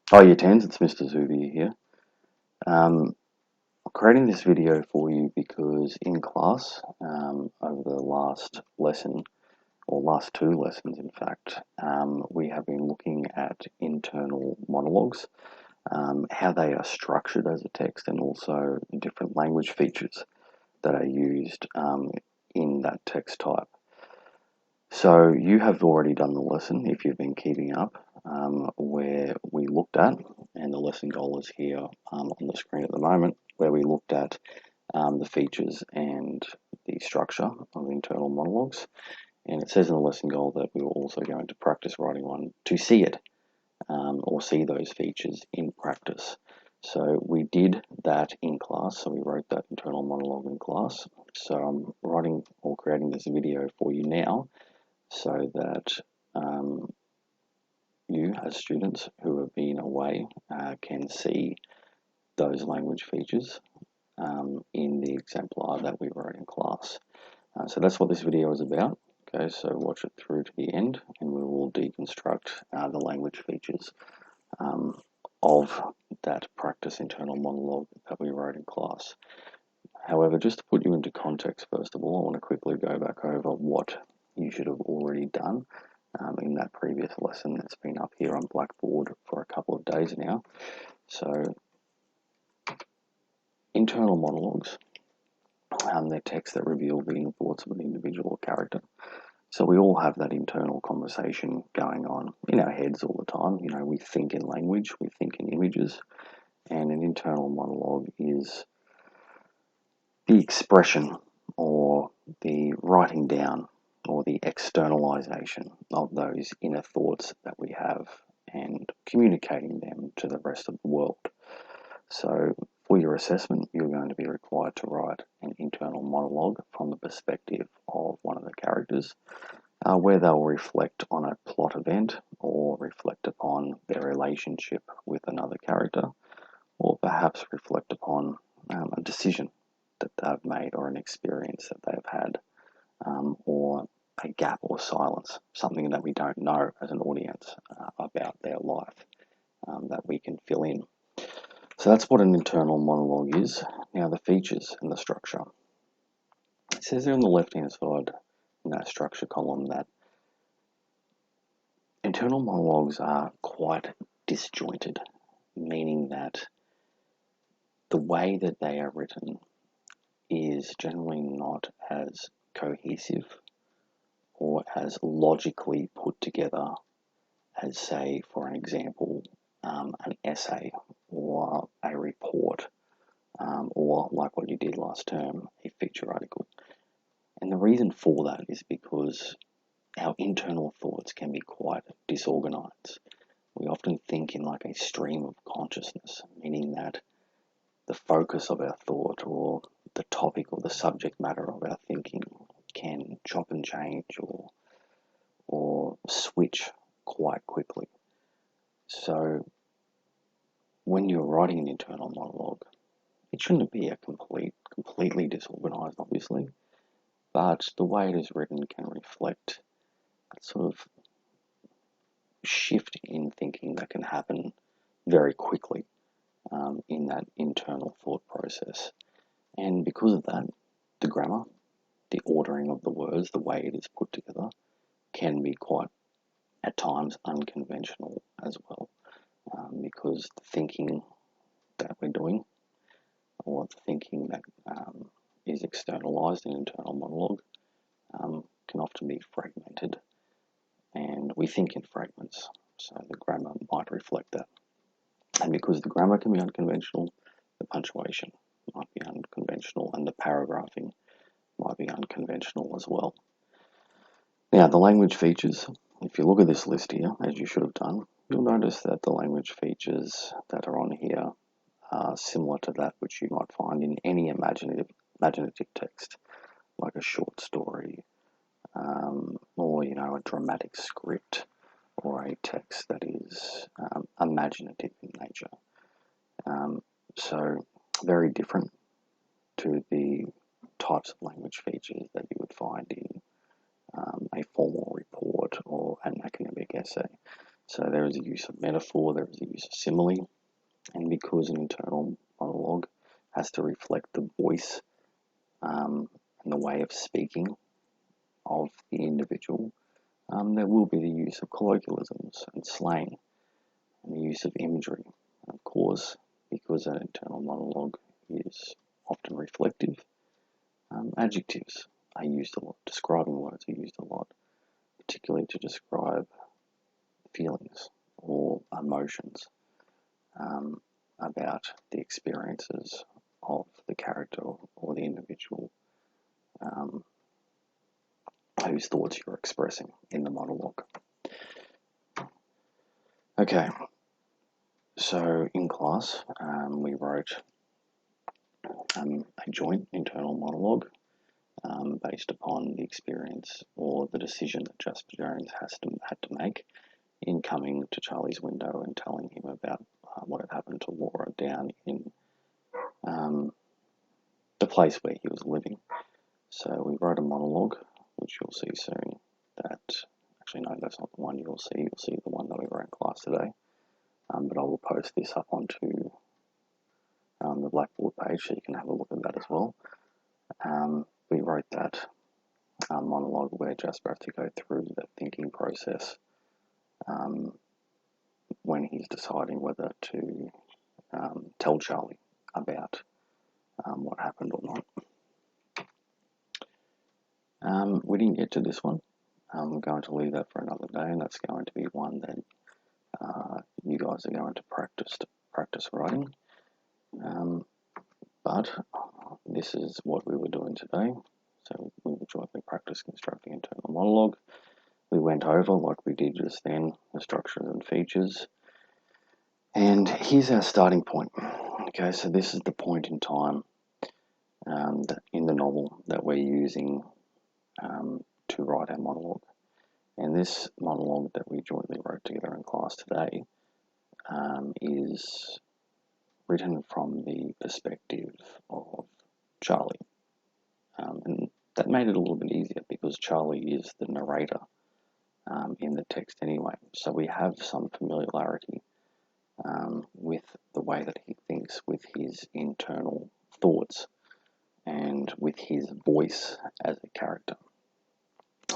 Hi, year 10s, it's Mr. Zubi here. I'm creating this video for you because in class, over the last lesson, or last two lessons in fact, we have been looking at internal monologues, how they are structured as a text, and also different language features that are used in that text type. So you have already done the lesson if you've been keeping up, where we looked at, and the lesson goal is here on the screen at the moment, where we looked at the features and the structure of internal monologues. And it says in the lesson goal that we were also going to practice writing one to see it, or see those features in practice. So we did that in class, so we wrote that internal monologue in class. So I'm writing or creating this video for you now so that you, as students who have been away, can see those language features in the exemplar that we wrote in class. So that's what this video is about. Okay, so watch it through to the end and we will deconstruct the language features of that practice internal monologue that we wrote in class. However, just to put you into context, first of all, I want to quickly go back over what you should have already done in that previous lesson that's been up here on Blackboard for a couple of days now. So, internal monologues, they're texts that reveal the inner thoughts of an individual character. So we all have that internal conversation going on in our heads all the time. You know, we think in language, we think in images, and an internal monologue is the expression or the writing down or the externalization of those inner thoughts that we have and communicating them to the rest of the world. So, for your assessment, you're going to be required to write an internal monologue from the perspective of one of the characters, where they'll reflect on a plot event or reflect upon their relationship with another character, or perhaps reflect upon a decision that they've made or an experience that they've had, or a gap or silence, something that we don't know as an audience about their life that we can fill in. So that's what an internal monologue is. Now the features and the structure. It says there on the left-hand side in that structure column that internal monologues are quite disjointed, meaning that the way that they are written is generally not as cohesive or as logically put together as, say, for an example, an essay or a report, or like what you did last term, a feature article. And the reason for that is because our internal thoughts can be quite disorganized. We often think in like a stream of consciousness, meaning that the focus of our thought or the topic or the subject matter of our thinking can chop and change or switch quite quickly. So when you're writing an internal monologue, it shouldn't be a completely disorganized, obviously, but the way it is written can reflect that sort of shift in thinking that can happen very quickly in that internal thought process. And because of that, the grammar, the ordering of the words, the way it is put together, can be quite, at times, unconventional as well, because the thinking that we're doing, or the thinking that is externalized in internal monologue, can often be fragmented, and we think in fragments, so the grammar might reflect that. And because the grammar can be unconventional, the punctuation might be unconventional, and the paragraphing might be unconventional as well. Now, the language features, if you look at this list here, as you should have done, you'll notice that the language features that are on here are similar to that which you might find in any imaginative text, like a short story, or a dramatic script, or a text that is imaginative in nature. So very different to the types of language features that you would find in a formal report or an academic essay. So there is a use of metaphor, there is a use of simile, and because an internal monologue has to reflect the voice and the way of speaking of the individual, there will be the use of colloquialisms and slang and the use of imagery. And of course, because an internal monologue is often reflective, adjectives are used a lot, describing words are used a lot, particularly to describe feelings or emotions about the experiences of the character or the individual whose thoughts you're expressing in the monologue. Okay, so in class we wrote a joint internal monologue based upon the experience or the decision that Jasper Jones had to make in coming to Charlie's window and telling him about what had happened to Laura down in the place where he was living. So we wrote a monologue, which you'll see soon. Actually, no, that's not the one you'll see. You'll see the one that we wrote in class today. But I will post this up onto the Blackboard page so you can have a look at that as well. We wrote that monologue where Jasper has to go through the thinking process when he's deciding whether to tell Charlie about what happened or not. We didn't get to this one. I'm going to leave that for another day, and that's going to be one that you guys are going to practice writing. But this is what we were doing today. So we were jointly practice constructing internal monologue. We went over, like we did just then, the structures and features. And here's our starting point. Okay, so this is the point in time in the novel that we're using to write our monologue. And this monologue that we jointly wrote together in class today is written from the perspective of Charlie. And that made it a little bit easier because Charlie is the narrator in the text anyway. So we have some familiarity with the way that he thinks, with his internal thoughts, and with his voice as a character.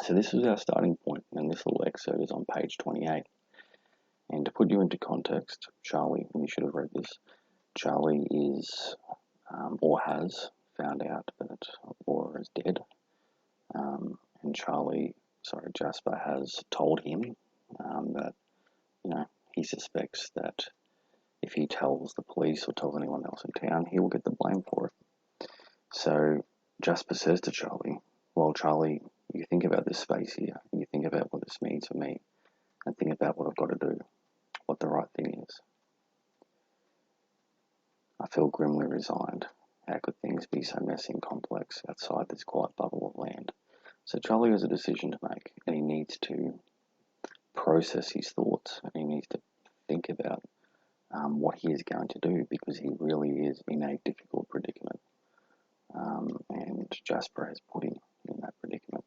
So this is our starting point, and this little excerpt is on page 28. And to put you into context, Charlie, and you should have read this, Charlie is, or has, found out that Laura is dead. And Jasper has told him that, he suspects that if he tells the police or tells anyone else in town, he will get the blame for it. So Jasper says to Charlie, well, Charlie, you think about this space here, you think about what this means for me, and think about what I've got to do, what the right thing is. I feel grimly resigned. How could things be so messy and complex outside this quiet bubble of land? So Charlie has a decision to make, and he needs to process his thoughts, and he needs to think about what he is going to do, because he really is in a difficult predicament. And Jasper has put him in that predicament,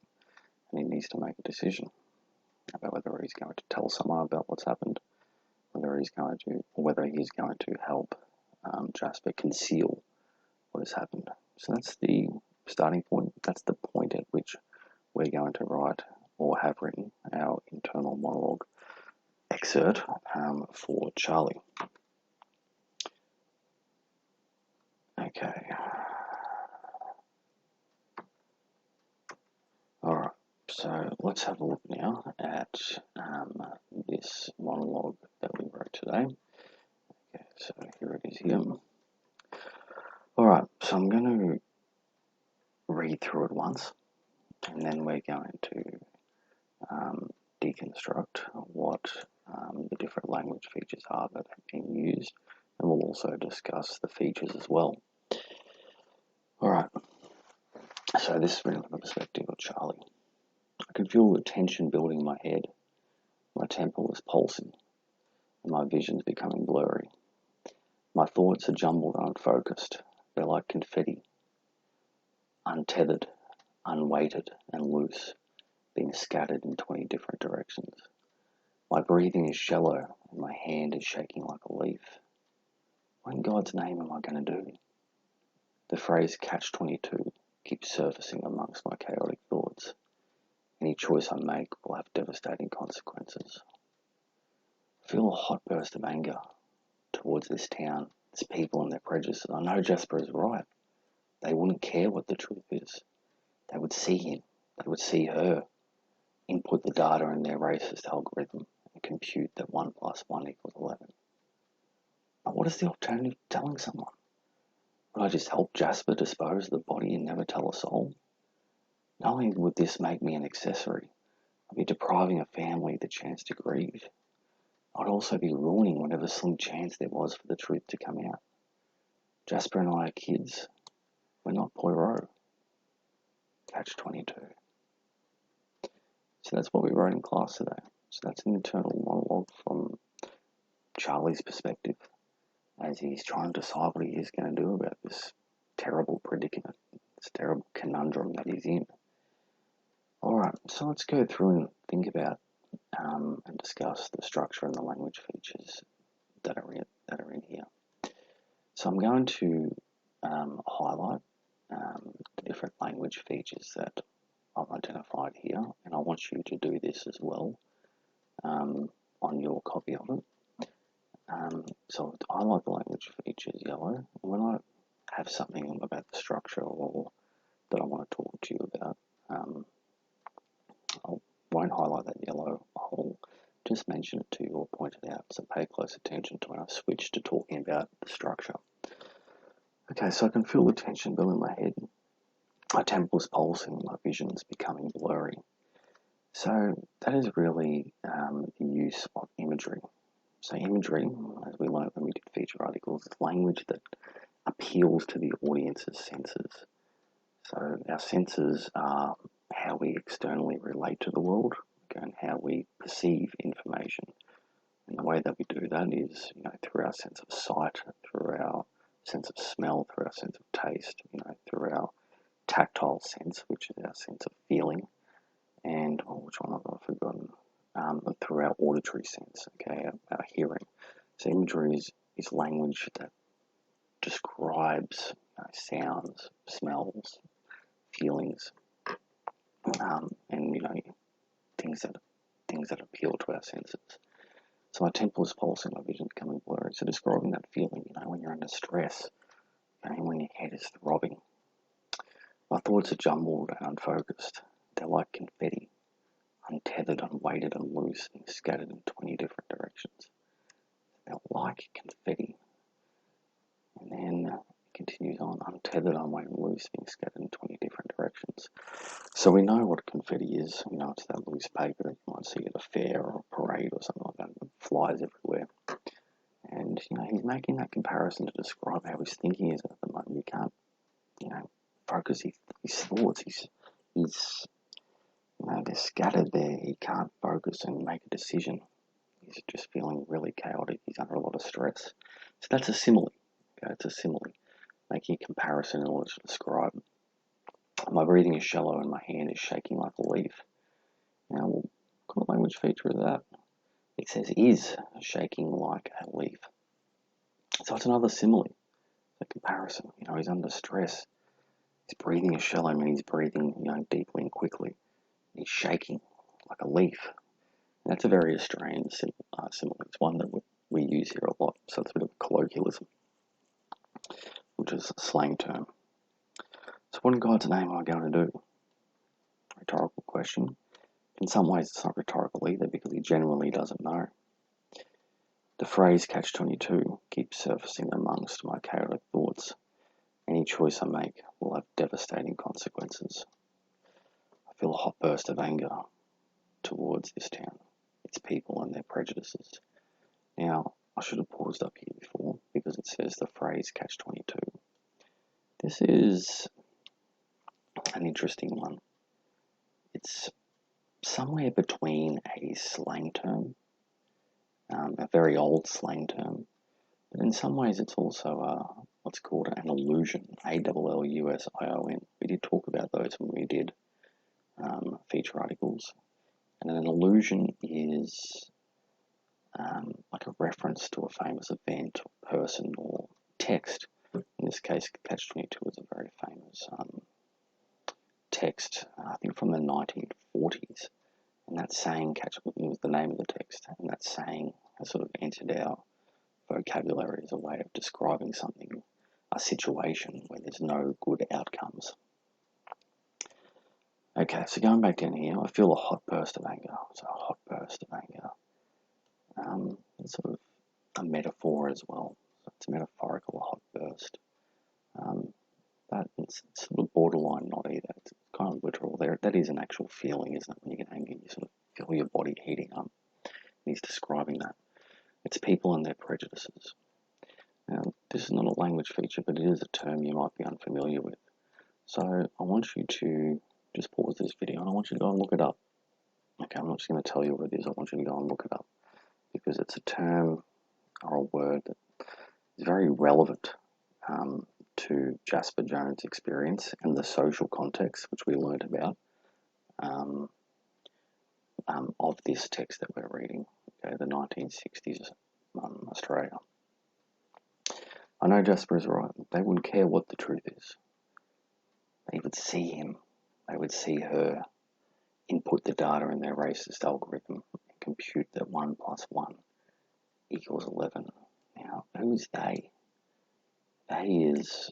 and he needs to make a decision about whether he's going to tell someone about what's happened, whether he's going to help Jasper conceal what has happened. So that's the starting point. That's the point at which we're going to write or have written our internal monologue excerpt for Charlie. Okay. Alright, so let's have a look now at this monologue that we wrote today. Okay, so here it is here. Alright, so I'm going to read through it once, and then we're going to deconstruct what the different language features are that have been used, and we'll also discuss the features as well. Alright, so this is from the perspective of Charlie. I could feel the tension building in my head. My temple is pulsing, and my vision's becoming blurry. My thoughts are jumbled and unfocused. They're like confetti, untethered, unweighted, and loose, being scattered in 20 different directions. My breathing is shallow and my hand is shaking like a leaf. What in God's name am I going to do? The phrase catch-22 keeps surfacing amongst my chaotic thoughts. Any choice I make will have devastating consequences. I feel a hot burst of anger towards this town, its people and their prejudices. I know Jasper is right. They wouldn't care what the truth is. They would see him. They would see her. Input the data in their racist algorithm and compute that 1 + 1 = 11. But what is the alternative to telling someone? Would I just help Jasper dispose of the body and never tell a soul? Not only would this make me an accessory, I'd be depriving a family the chance to grieve. I'd also be ruining whatever slim chance there was for the truth to come out. Jasper and I are kids. We're not Poirot. Catch-22. So that's what we wrote in class today. So that's an internal monologue from Charlie's perspective as he's trying to decide what he is going to do about this terrible predicament, this terrible conundrum that he's in. Alright, so let's go through and think about and discuss the structure and the language features that are in here. So I'm going to highlight the different language features that I've identified here, and I want you to do this as well on your copy of it. So I highlight the language features yellow. When I have something about the structure or that I want to talk to you about, I won't highlight that yellow. I'll just mention it to you or point it out. So pay close attention to when I switch to talking about the structure. Okay, so I can feel the tension build in my head. My temples pulsing, my vision's becoming blurry. So that is really the use of imagery. So imagery, as we learned when we did feature articles, is language that appeals to the audience's senses. So our senses are how we externally relate to the world, and how we perceive information. And the way that we do that is, through our sense of sight, through our sense of smell, through our sense of taste, through our tactile sense, which is our sense of feeling, and which one have I forgotten? Through our auditory sense, okay, our hearing. So imagery is language that describes sounds, smells, feelings, and things that appeal to our senses. So my temple is pulsing, my vision becoming blurry. So describing that feeling, when you're under stress, when your head is throbbing. My thoughts are jumbled and unfocused. They're like confetti, untethered, unweighted, and loose, and scattered in 20 different directions. They're like confetti. And then it continues on, untethered, unweighted, and loose, being scattered in 20 different directions. So we know what confetti is. It's that loose paper that you might see at a fair or a parade or something like that. It flies everywhere. And, he's making that comparison to describe how his thinking is at the moment. You can't, focus his thoughts. He's they're scattered there. He can't focus and make a decision. He's just feeling really chaotic. He's under a lot of stress. So that's a simile. Okay, it's a simile. Making a comparison in order to describe. My breathing is shallow and my hand is shaking like a leaf. Now, what kind of language feature is that? It says is shaking like a leaf. So it's another simile, a comparison. He's under stress. His breathing is shallow, I mean he's breathing, deeply and quickly. He's shaking like a leaf. And that's a very Australian simile. It's one that we use here a lot. So it's a bit of a colloquialism, which is a slang term. So what in God's name am I going to do? Rhetorical question. In some ways it's not rhetorical either because he genuinely doesn't know. The phrase catch-22 keeps surfacing amongst my chaotic thoughts. Any choice I make will have devastating consequences. I feel a hot burst of anger towards this town, its people and their prejudices. Now, I should have paused up here before because it says the phrase catch-22. This is an interesting one. It's somewhere between a slang term, a very old slang term, but in some ways it's also what's called an allusion, ALLUSION. We did talk about those when we did feature articles. And an allusion is like a reference to a famous event, or person, or text. In this case, Catch-22 is a very famous text, I think from the 1940s. And that saying, was the name of the text, and that saying has sort of entered our vocabulary as a way of describing something, a situation where there's no good outcomes. Okay, so going back down here, I feel a hot burst of anger. So a hot burst of anger. It's sort of a metaphor as well. So it's metaphorical, a hot burst. It's sort of borderline not either. It's kind of literal. That is an actual feeling, isn't it? When you get angry, you sort of feel your body heating up. And he's describing that. It's people and their prejudices. Now, this is not a language feature, but it is a term you might be unfamiliar with. So I want you to just pause this video and I want you to go and look it up. Okay, I'm not just going to tell you what it is. I want you to go and look it up because it's a term or a word that is very relevant to Jasper Jones' experience and the social context which we learned about of this text that we're reading, okay, the 1960s Australia. I know Jasper is right. They wouldn't care what the truth is. They would see him. They would see her input the data in their racist algorithm and compute that 1 + 1 = 11. Now, who's they? They is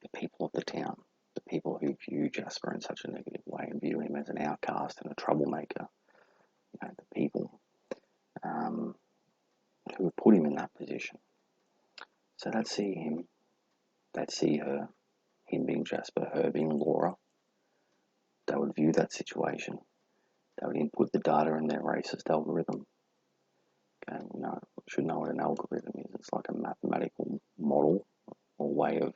the people of the town, the people who view Jasper in such a negative way and view him as an outcast and a troublemaker. You know, the people who have put him in that position. So they'd see him, they'd see her, him being Jasper, her being Laura. They would view that situation. They would input the data in their racist algorithm. Okay, we should know what an algorithm is. It's like a mathematical model or way of,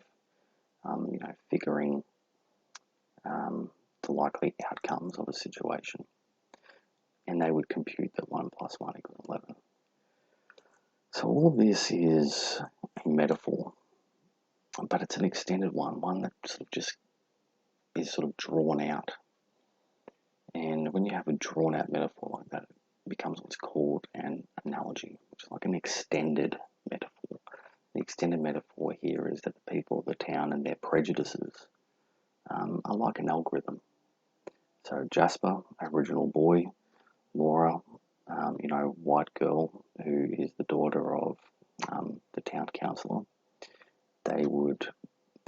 figuring the likely outcomes of a situation. And they would compute that 1 + 1 = 11. So all of this is a metaphor, but it's an extended one that sort of just is sort of drawn out. And when you have a drawn out metaphor like that, it becomes what's called an analogy, which is like an extended metaphor. The extended metaphor here is that the people of the town and their prejudices are like an algorithm. So Jasper, Aboriginal boy, Laura, white girl who is the daughter of the town councillor, they would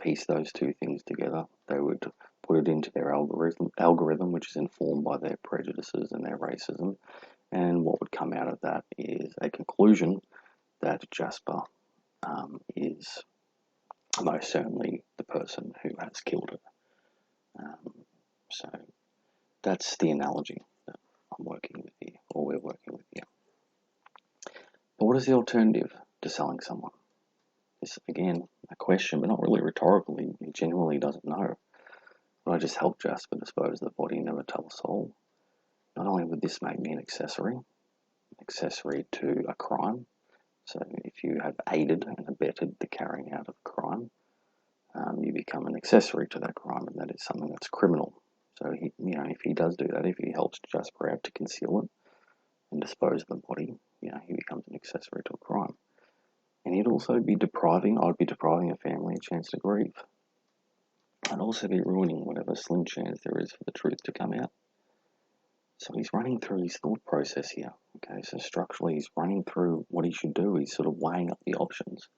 piece those two things together. They would put it into their algorithm, which is informed by their prejudices and their racism. And what would come out of that is a conclusion that Jasper is most certainly the person who has killed her. So that's the analogy that I'm working with here, or we're working with here. But what is the alternative to selling someone? This, again, a question, but not really rhetorical. He genuinely doesn't know. Would I just help Jasper dispose of the body and never tell a soul? Not only would this make me an accessory to a crime, so if you have aided and abetted the carrying out of a crime, you become an accessory to that crime, and that is something that's criminal. So if he does do that, if he helps Jasper out to conceal it and dispose of the body, he becomes an accessory to a crime. And I'd be depriving a family a chance to grieve. I'd also be ruining whatever slim chance there is for the truth to come out. So he's running through his thought process here. Okay, so structurally he's running through what he should do. He's sort of weighing up the options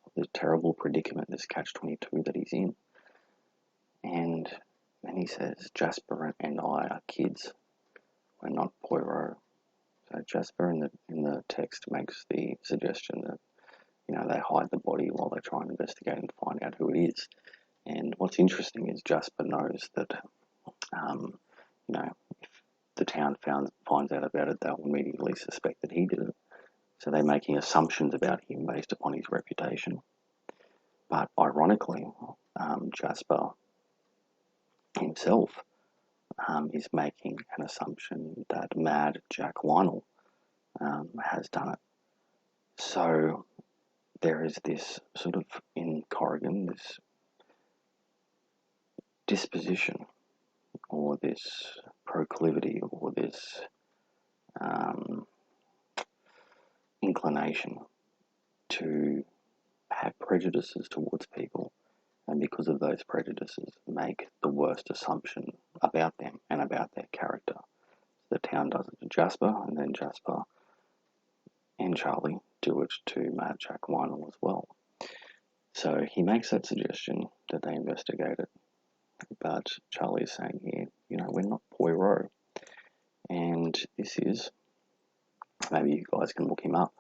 of this terrible predicament, this catch-22 that he's in. And then he says, Jasper and I are kids. We're not Poirot. So Jasper in the text makes the suggestion that, they hide the body while they try and investigate and find out who it is. And what's interesting is Jasper knows that, if the town finds out about it, they'll immediately suspect that he did it. So they're making assumptions about him based upon his reputation. But ironically, Jasper himself is making an assumption that Mad Jack Lionel has done it. So there is this sort of, in Corrigan, this disposition or this proclivity or this inclination to have prejudices towards people, and because of those prejudices, make the worst assumption about them and about their character. The town does it to Jasper, and then Jasper and Charlie do it to Mad Jack Lionel as well. So he makes that suggestion that they investigate it, but Charlie is saying here, we're not Poirot. And this is, maybe you guys can look him up.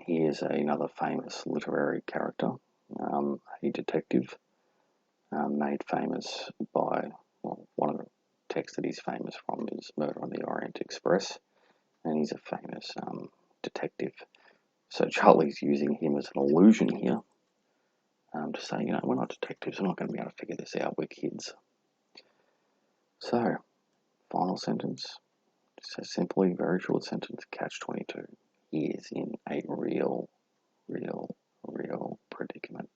He is another famous literary character, a detective, made famous by, one of the texts that he's famous from is Murder on the Orient Express, and he's a famous detective. So Charlie's using him as an illusion here, to say, we're not detectives, we're not going to be able to figure this out, we're kids. So, final sentence, so simply, very short sentence, catch-22. He is in a real predicament.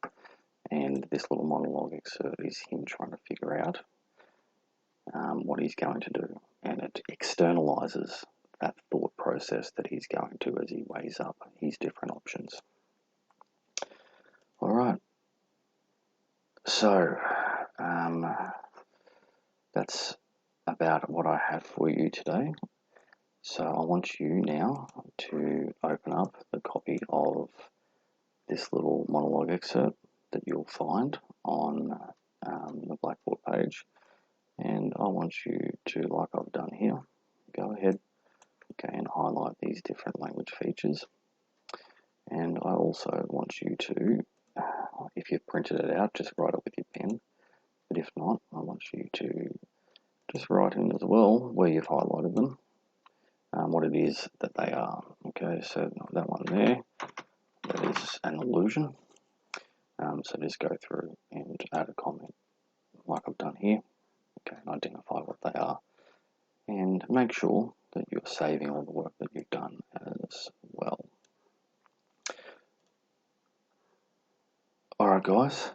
And this little monologue excerpt is him trying to figure out what he's going to do. And it externalizes that thought process that he's going to as he weighs up his different options. All right. So, that's about what I have for you today. So I want you now to open up the copy of this little monologue excerpt that you'll find on the Blackboard page. And I want you to, like I've done here, go ahead, and highlight these different language features. And I also want you to, if you've printed it out, just write it with your pen. But if not, I want you to just write in as well where you've highlighted them, what it is that they are. Okay, so that one there, that is an illusion. So just go through and add a comment like I've done here. Okay, and identify what they are. And make sure that you're saving all the work that you've done as well. Alright guys,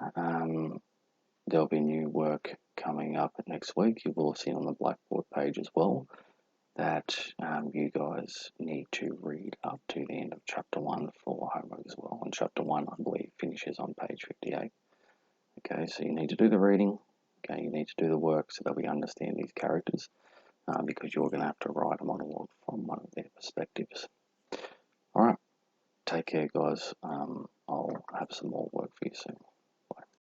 there'll be new work coming up next week. You will have seen on the Blackboard page as well that you guys need to read up to the end of chapter 1 for homework as well. And chapter 1, I believe, finishes on page 58. Okay, so you need to do the reading. Okay, you need to do the work so that we understand these characters, because you're going to have to write a monologue from one of their perspectives. Alright, take care guys. I'll have some more work for you soon.